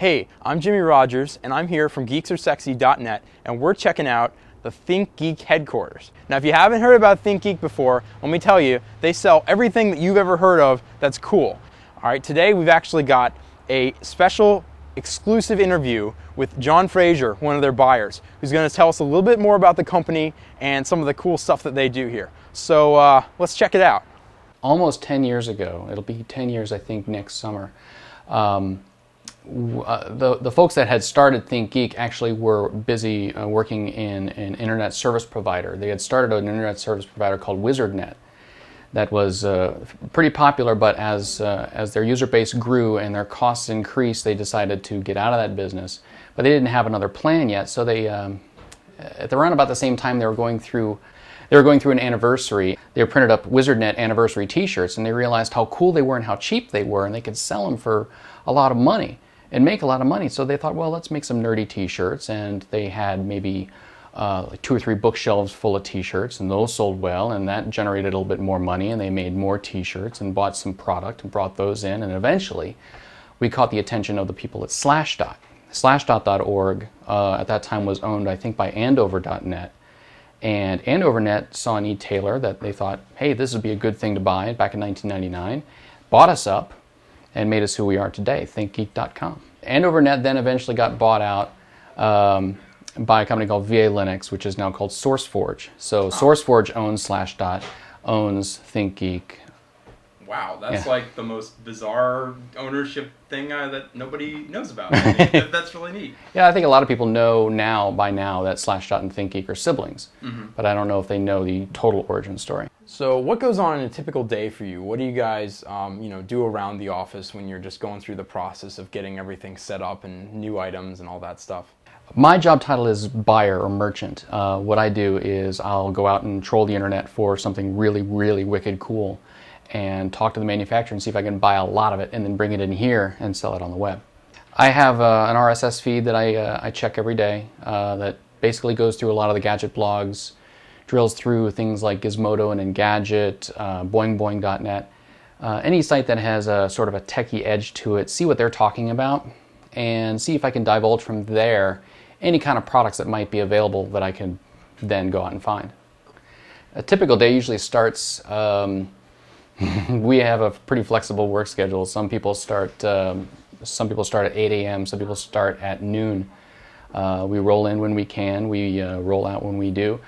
Hey, I'm Jimmy Rogers, and I'm here from geeksersexy.net, and we're checking out the ThinkGeek headquarters. Now, if you haven't heard about ThinkGeek before, let me tell you, they sell everything that you've ever heard of that's cool. All right, today we've actually got a special exclusive interview with John Fraser, one of their buyers, who's going to tell us a little bit more about the company and some of the cool stuff that they do here. So let's check it out. Almost 10 years ago, it'll be 10 years I think next summer, the folks that had started ThinkGeek actually were busy working in an internet service provider. They had started an internet service provider called WizardNet that was pretty popular, but as their user base grew and their costs increased, they decided to get out of that business. But they didn't have another plan yet, so they, at around about the same time they were going through an anniversary. They printed up WizardNet anniversary t-shirts, and they realized how cool they were and how cheap they were, and they could sell them for a lot of money and make a lot of money. So they thought, well, let's make some nerdy t-shirts, and they had maybe like 2 or 3 bookshelves full of t-shirts, and those sold well, and that generated a little bit more money, and they made more t-shirts and bought some product and brought those in, and eventually we caught the attention of the people at Slashdot. Slashdot.org at that time was owned, I think, by Andover.net, and Andover.net saw an e-tailer that they thought, hey, this would be a good thing to buy back in 1999, bought us up, and made us who we are today, ThinkGeek.com. Andover.net then eventually got bought out by a company called VA Linux, which is now called SourceForge. So SourceForge owns Slashdot, owns ThinkGeek. Wow, that's like the most bizarre ownership thing that nobody knows about. That's really neat. Yeah, I think a lot of people know by now that Slashdot and ThinkGeek are siblings, but I don't know if they know the total origin story. So what goes on in a typical day for you? What do you guys do around the office when you're just going through the process of getting everything set up and new items and all that stuff? My job title is buyer or merchant. What I do is I'll go out and troll the internet for something really, really wicked cool and talk to the manufacturer and see if I can buy a lot of it and then bring it in here and sell it on the web. I have an RSS feed that I check every day that basically goes through a lot of the gadget blogs, drills through things like Gizmodo and Engadget, boingboing.net, any site that has a sort of a techie edge to it, see what they're talking about, and see if I can divulge from there any kind of products that might be available that I can then go out and find. A typical day usually starts, we have a pretty flexible work schedule. Some people start at 8 a.m., some people start at noon. We roll in when we can, we roll out when we do.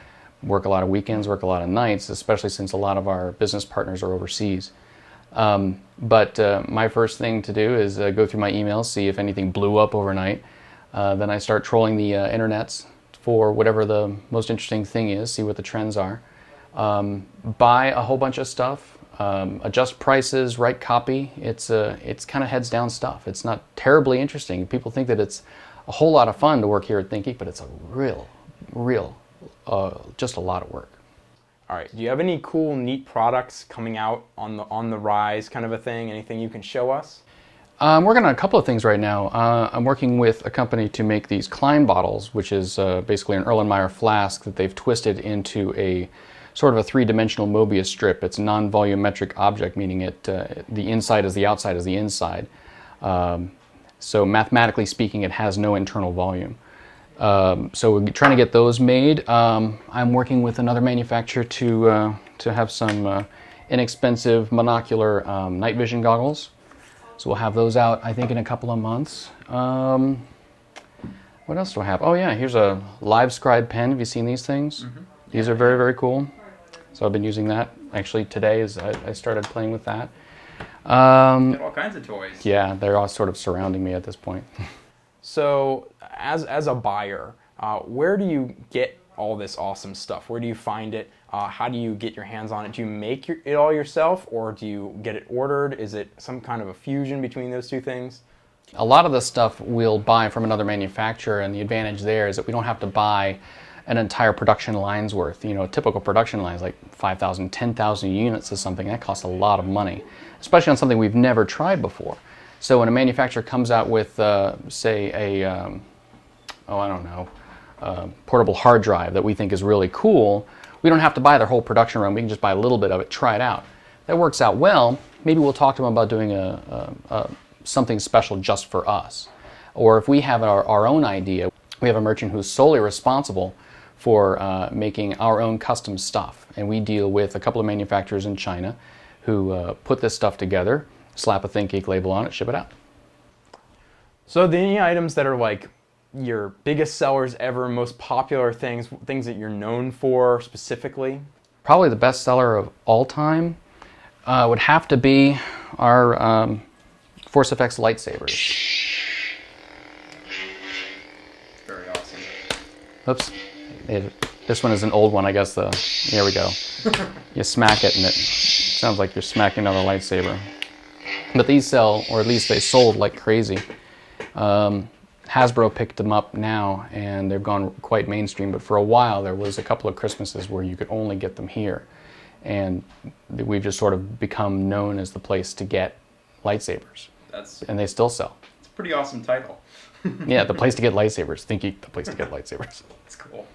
Work a lot of weekends, work a lot of nights, especially since a lot of our business partners are overseas. But my first thing to do is go through my emails, see if anything blew up overnight. Then I start trolling the internets for whatever the most interesting thing is, see what the trends are. Buy a whole bunch of stuff, adjust prices, write copy. It's kind of heads down stuff. It's not terribly interesting. People think that it's a whole lot of fun to work here at ThinkGeek, but it's a real, just a lot of work. All right. Do you have any cool, neat products coming out on the rise, kind of a thing? Anything you can show us? I'm working on a couple of things right now. I'm working with a company to make these Klein bottles, which is basically an Erlenmeyer flask that they've twisted into a sort of a 3-dimensional Mobius strip. It's a non-volumetric object, meaning the inside is the outside is the inside. So mathematically speaking, it has no internal volume. So we're trying to get those made. I'm working with another manufacturer to have some inexpensive monocular night vision goggles. So we'll have those out, I think, in a couple of months. What else do I have? Oh yeah, here's a LiveScribe pen. Have you seen these things? These are very, very cool. So I've been using that. Actually, today I started playing with that. Got all kinds of toys. Yeah, they're all sort of surrounding me at this point. So, as a buyer, where do you get all this awesome stuff? Where do you find it? How do you get your hands on it? Do you make it all yourself, or do you get it ordered? Is it some kind of a fusion between those two things? A lot of the stuff we'll buy from another manufacturer, and the advantage there is that we don't have to buy an entire production line's worth. A typical production line is like 5,000, 10,000 units of something. That costs a lot of money, especially on something we've never tried before. So when a manufacturer comes out with, say, a portable hard drive that we think is really cool, we don't have to buy their whole production run. We can just buy a little bit of it, try it out. That works out well. Maybe we'll talk to them about doing something special just for us. Or if we have our own idea, we have a merchant who's solely responsible for making our own custom stuff. And we deal with a couple of manufacturers in China who put this stuff together, slap a ThinkGeek label on it, ship it out. So the items that are like your biggest sellers ever, most popular things that you're known for specifically? Probably the best seller of all time would have to be our Force FX lightsabers. Very awesome. Oops. This one is an old one, I guess. There we go. You smack it and it sounds like you're smacking another lightsaber. But these sell, or at least they sold like crazy. Hasbro picked them up now and they've gone quite mainstream, but for a while there was a couple of Christmases where you could only get them here. And we've just sort of become known as the place to get lightsabers. And they still sell. It's a pretty awesome title. Yeah, the place to get lightsabers. ThinkGeek, the place to get lightsabers. That's cool.